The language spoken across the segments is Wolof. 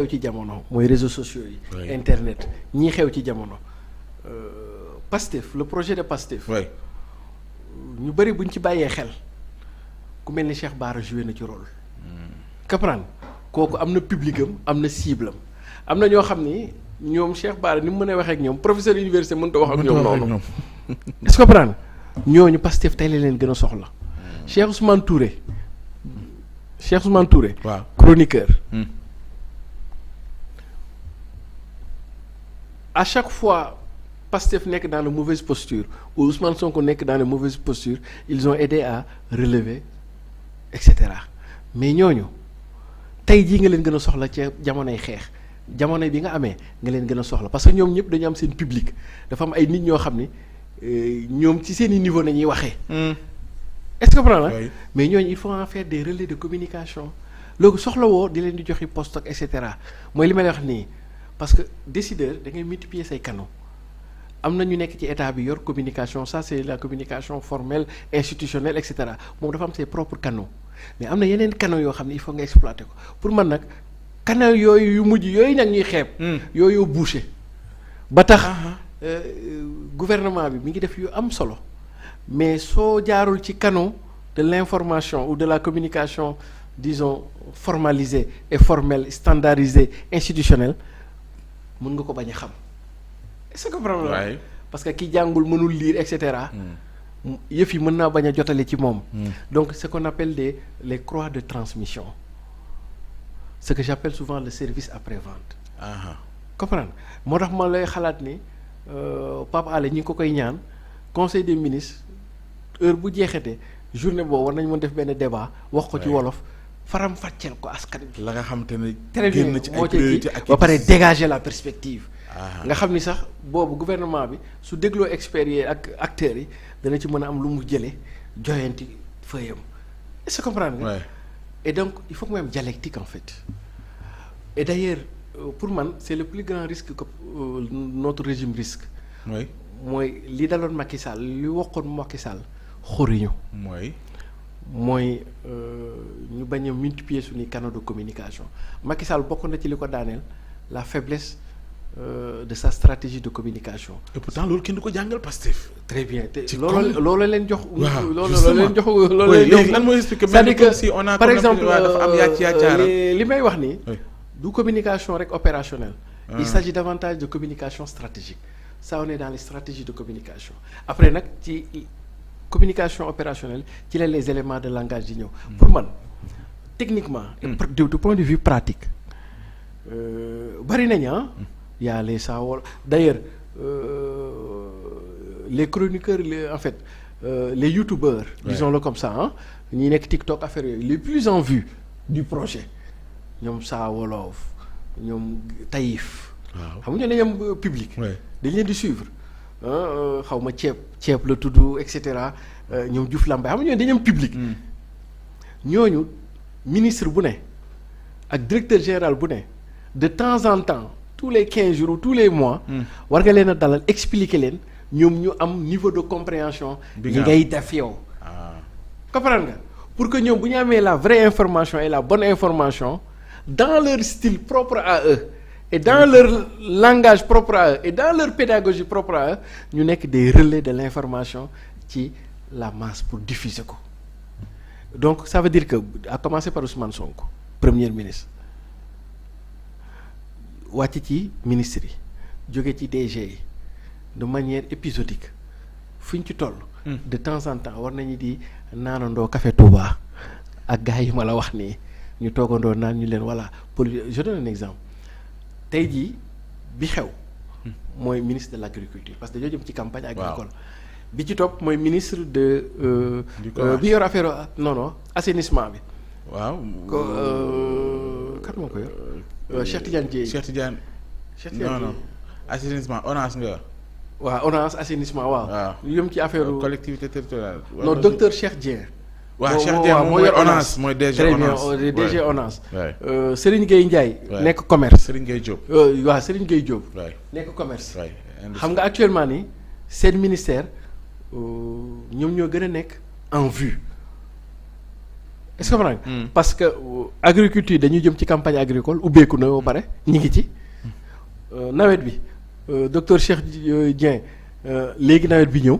xew ci jamono mooy réseaux sociaux yi. Oui. Internet ñii xew ci jamono. Pastef le projet de Pastef. oui. ñu bëri buñ ci bàyyee xel ku mel ni Cheikh Bara joué na ci rôle. Comprendre kooku am na public am na cible am na ñoo xam ni ñoom Cheikh Bara ni mu mën a waxee ak ñoom professeur université mënut a wax ak ñoom noonu. est-ce que comprendre ñooñu Pastef tey la leen gën a soxla. Cheikh Ousmane Touré. waaw chroniqueur. À chaque fois Pastef nekk dans de mauvaise posture ou Ousmane Sonko nekk dans de mauvaise posture ils ont aidé à relever et cetera mais ñooñu tey jii nga leen gën a soxla ca jamonoy xeex jamono bi nga amee nga leen gën a soxla parce que ñoom ñëpp dañu am seen public dafa am ay nit ñoo xam ni ñoom ci seen i niveau nañuy waxee. est-ce que comprendre na mais ñooñu il faut en faire des relais de communication loolu soxlawoo di leen di joxi poste ak et cetera mooy li ma lay wax nii parce que décideur da ngay multiplier say canaux am na ñu nekk ci état bi yor communication ça c'est la communication formelle institutionnelle et cetera moom dafa am ses propres canaux mais am na yeneen canaux yoo xam ne il faut nga exploiter ko pour man nag canaux yooyu yu mujj yooyu nag ñuy xeeb. yooyu bouché ba tax gouvernement bi mi ngi def yu am solo. mais soo jaarul ci canaux de l'information ou de la communication disons formalisée et formelle standardisée institutionnelle mën nga ko bañ a xam est-ce que problème la parce que ki jàngul mënul lire et cetera yëf yi mën naa bañ a jotale ci moom donc ce qu'on appelle les croix de transmission ce que j'appelle souvent le service après-vente comprendre moo tax ma lay xalaat ni Pape Alé ñi ngi ko koy ñaan conseil des ministres heure bu jeexete journée boobu war nañ mën def benn débat wax ko ci wolof faram fàcceel ko askan bi la nga xam te ne très bien génn ci ay moo priorité ak ba pare dégager la perspective nga xam ni sax boobu gouvernement bi su dégloo experts yi ak acteurs yi dana ci mën a am lu mu jëlee joyanti fëyam est-ce que comprendre nga et donc il faut que mu am dialectique en fait et d'ailleurs pour man c'est le plus grand risque que notre régime risque mooy li daloon Macky Sall li waxoon Macky Sall xoriñu mooy ñu bañ a multiplier suñuy canaux de communication Macky Sall bokk na ci li ko daaneel la faiblesse de sa stratégie de communication. et pourtant loolu kenn du ko jàngal Pastef. très bien te loolu leen jox. waaw loolu leen jox loolu leen jox. lan mooy expliquer c'est-à-dire que si on a par exemple dafa am yàcc li may wax nii. du communication rek opérationnelle. il s'agit davantage de communication stratégique. ça on est dans les stratégies de communication après nag ci communication opérationnelle ci la les éléments de langage di ñëw. pour man techniquement. du point de vue pratique bari nañ y a les saawol d'ailleurs les chroniqueurs en fait les youtubeurs. disons-le comme ça ñi nekk TikTok affaire yooyu les plus en vue du projet ñoom Saa Wolof ñoom Taïf. waaw xam nga ñoo dañu am public. dañ leen di suivre xaw ma ceeb la tudd et cetera ñoom Diouf Lambaye xam nga ñooñu dañu am public. ñooñu ministre bu ne ak directeur général bu ne de temps en temps tous les 15 jours ou tous les mois. war nga leen a dalal expliquer leen ñoom ñu am niveau de compréhension. bi ngay def yow. comprendre nga pour que ñoom bu ñu amee la vraie information et la bonne information dans leur style propre à eux. et dans leur langage propre à eux et dans leur pédagogie propre à eux ñu nekk des relais de l'information ci la masse pour diffuser ko donc ça veut dire que à commencer par Ousmane Sonko premier ministre wàcc ci ministre yi jóge ci DG yi de manière épisodique fu ñu ci toll. de temps en temps war nañu di naanandoo café Touba ak gars yi ma la wax nii ñu toogandoo naan ñu leen voilà je donne un exemple. tey jii bi xew mooy ministre de l'agriculture parce que dañoo jëm ci campagne agricole bi ci topp mooy ministre de bi yor affaire assainissement bi kat moo ko yor Cheikh Tidiane Dièye non assainissement ONAS nga waaw ONAS assainissement waaw yëm ci affaire collectivité territoriale non docteur Cheikh Dieng waaw Cheikh Dieng mooy ONAS mooy DG ONAS très bien DG ONAS Serigne Gueye Ndiaye nekk commerce Serigne Gueye Diop waaw Serigne Gueye Diop nekk commerce xam nga actuellement ni seen ministère ñoom ñoo gën a nekk en vue est-ce que comprendre nga parce que agriculture dañuy jëm ci campagne agricole ubbeeku na ba pare ñi ngi ci nawet bi docteur Cheikh Dieng léegi nawet bi ñëw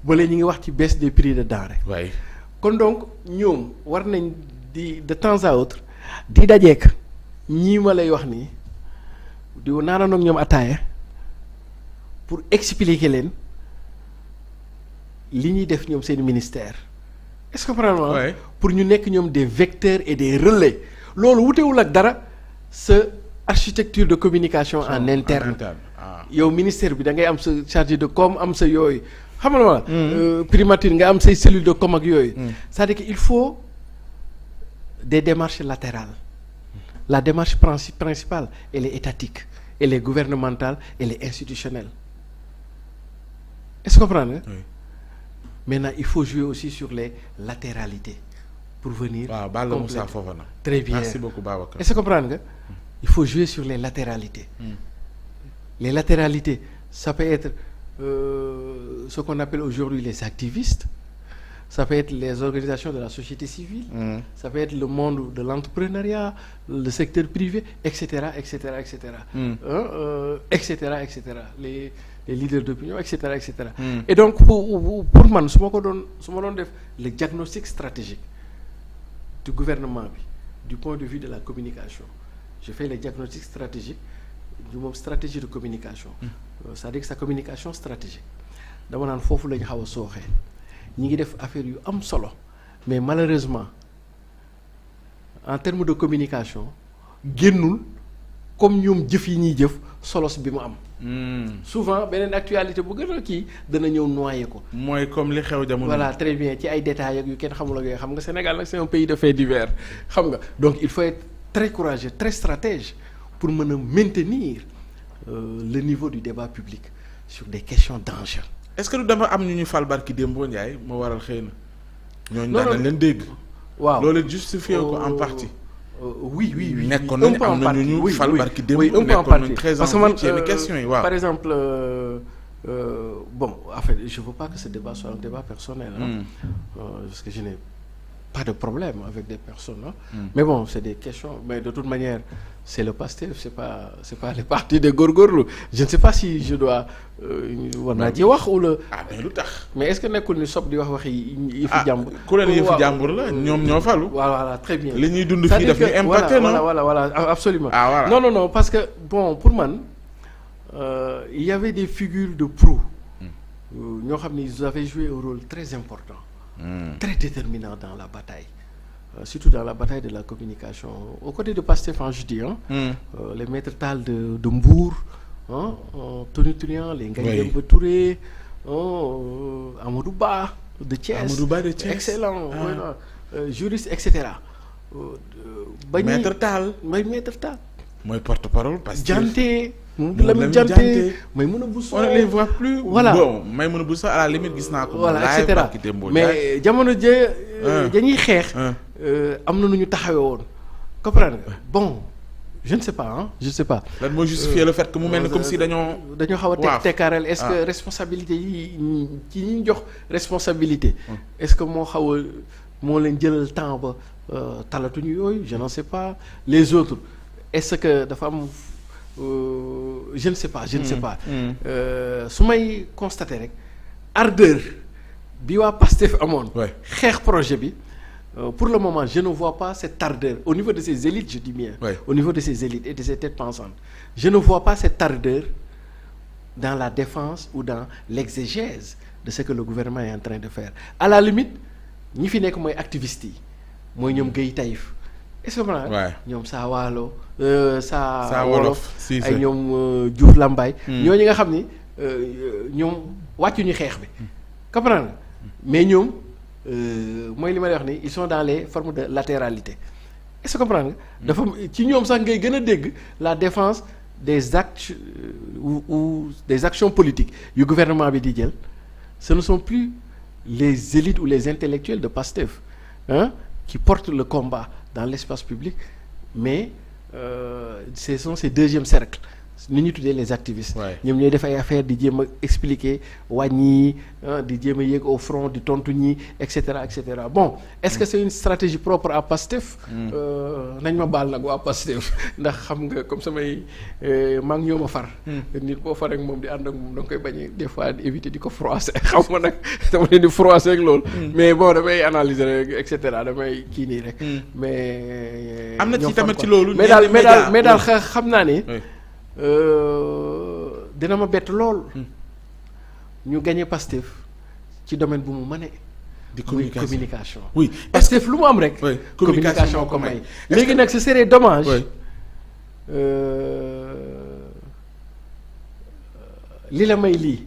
ba léegi ñu ngi wax ci baisse des prix de denrées. waay kon donc ñoom war nañ di de temps à autre di dajeek ñii ma lay wax nii di naanandoo ak ñoom ataaya pour expliquer leen li ñuy def ñoom seen ministère est-ce que vraiment pour ñu nekk ñoom des vecteurs et des relais loolu wutewul ak dara sa architecture de communication en interne yow ministère bi da ngay am sa chargé de com am sa yooyu xam nga ma primature nga am say cellule de com ak yooyu c'est-à-dire que il faut des démarches latérales la démarche principale elle est étatique elle est gouvernementale elle est institutionnelle est-ce que comprendre nga maintenant il faut jouer aussi sur les latéralités pour venir très bien merci beaucoup Babacar est-ce que comprendre nga il faut jouer sur les latéralités les latéralités ça peut être ce qu'on appelle aujourd'hui les activistes ça peut être les organisations de la société civile ça peut être le monde de l'entrepreneuriat le secteur privé etc etc etc etc etc les leaders d'opinion etc etc et donc pour man su ma doon def le diagnostic stratégique du gouvernement bi du point de vue de la communication je fais le diagnostic stratégique du moom stratégie de communication c'est-à-dire que sa communication stratégique dama naan foofu la ñu xaw a sooxee ñi ngi def affaire yu am solo mais malheureusement en termes de communication génnul comme ñoom jëf yi ñuy jëf solos bi mu am souvent beneen actualité bu gën a kii dana ñëw noyé ko mooy comme li xew jamono voilà très bien ci ay détails ak yu kenn xamul ak yooyu xam nga Sénégal nag c'est un pays de faits divers xam nga donc il faut être très courageux très stratège pour mën a maintenir le niveau du débat public sur des questions d'enjeu. est-ce que du dafa am ñu fal barki Dembo Ndiaye moo waral xëy na. ñooñu daan nañ leen dégg. waaw loolu justifié ko en partie. oui. nekkoon nañu am na ñu fal barki Dembo. oui un peu en partie parce que man yenn questions yi waaw. par exemple bon en fait je veux pas que ce débat soit un débat personnel. Parce que je n'ai pas de problème avec des personnes mais bon c'est des questions mais de toute manière c'est le Pastef c'est pas les partis de góorgóorlu je ne sais pas si je dois war naa ci wax wala mais lu tax mais est-ce que nekkul ni sob di wax yi fi jàmbur ku leen yëfi jàmbur la ñoom ñoo falu voilà très bien li ñuy dund fii daf ñu impacté voilà absolument voilà. non parce que bon pour man il y avait des figures de proue ñoo xam ni ils avaient joué un rôle très important très déterminant dans la bataille surtout dans la bataille de la communication aux côtés de Pastef je dis les maîtres Tall de Mbour Tony Truant les Ngagne Demba Touré Amadou Ba de Thiès excellent voilà juriste etc maître Tall mooy porte-parole Pastef Dianté Lamine Dianté Maïmouna Bousso on ne les voit plus voilà bon Maïmouna Bousso à la limite gis naa ko voilà et cetera mais jamono dañuy xeex am na nu ñu taxawee woon comprendre nga bon je ne sais pas lan moo justifier le fait que mu mel ni comme si dañoo xaw a tekkaaral est-ce que responsabilité yi ci ñi jox responsabilité est-ce que moo leen jëlal temps ba talatuñu yooyu je n'en sais pas les autres est-ce que dafa am je ne sais pas su may constater rek ardeur bi waa Pastef amoon xeex projet bi pour le moment je ne vois pas cette ardeur au niveau de ces élites je dis bien au niveau de ces élites et de ces têtes pensantes je ne vois pas cette ardeur dans la défense ou dans l'exégèse de ce que le gouvernement est en train de faire à la limite ñi fi nekk mooy activistes yi mooy ñoom Guèye Taïf est-ce que ñoom saa waalo saa wolof ay ñoom Diouf Lambaye ñooñu nga xam ni ñoom wàccuñu xeex bi comprendre nga mais ñoom mooy li ma lay wax ni ils sont dans les formes de latéralité est-ce que comprendre nga dafa ci ñoom sax ngay gën a dégg la défense des actes ou des actions politiques yu gouvernement bi di jël ce ne sont plus les élites ou les intellectuels de Pastef qui portent le combat dans l'espace public mais ce sont ces deuxième cercle ni ñu tuddee les activistes. Ouais. ñoom ñooy def ay affaires di jéem a expliquer wàññi di jéem a yéeg au front di tontu ñi et cetera et cetera bon est-ce que c'est une stratégie propre à Pastef. nañ ma baal nag waa Pastef ndax xam nga comme samay maa ngi ñoo ma far. nit boo far ak moom di ànd ak moom da nga koy bañ des fois di éviter di ko froisser xam nga nag dama leen di froisser ak loolu. mais bon damay analyser rek et cetera damay kii nii rek. mais am na ci tamit ci loolu. mais daal xam naa ne. dina ma bett lool. ñu gagné Pastef ci domaine bu mu mënee. di communication. oui Pastef lu mu am rek. oui communication ko may. léegi nag ce serait dommage. li la may lii.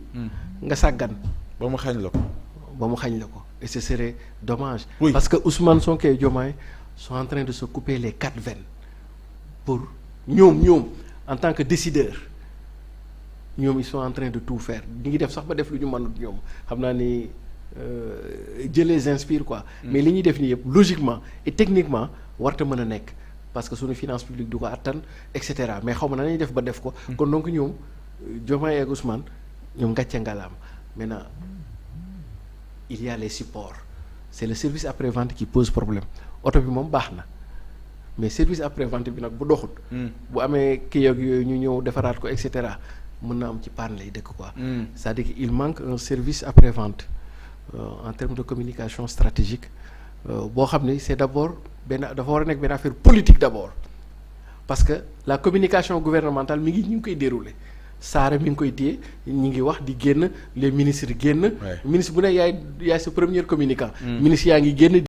nga sàggan. ba mu xañ la ko. et ce serait dommage. Oui. Parce que Ousmane Sonko et Diomaye sont en train de se couper les 4 veines pour ñoom en tant que décideur ñoom ils sont en train de tout faire ñu ngi def sax ba def lu ñu mënut ñoom xam naa ni Dieu les inspire quoi. mais li ñuy def nii yëpp logiquement et techniquement warta mën a nekk parce que suñu finance publique du ko attan et cetera mais xaw ma na nañuy def ba def ko. kon donc ñoom Diomaye ak Ousmane ñoom ngàcce ngalaam maintenant il y a les supports c'est le service après-vente qui pose problème oto bi moom baax na. mais service après-vente bi nag bu doxut. bu amee kii ak yooyu ñu ñëw defaraat ko et cetera mën na am ci panne lay dëkk quoi. c'est-à-dire qu'il manque un service après-vente en termes de communication stratégique boo xam ne c'est d'abord dafa war a nekk benn affaire politique d'abord parce que la communication gouvernementale ñu ngi koy dérouler Saare mi ngi koy téye ñi ngi wax di génn les ministres génn. ministre bu ne yaay sa premier communicant. ministre yaa ngi génn.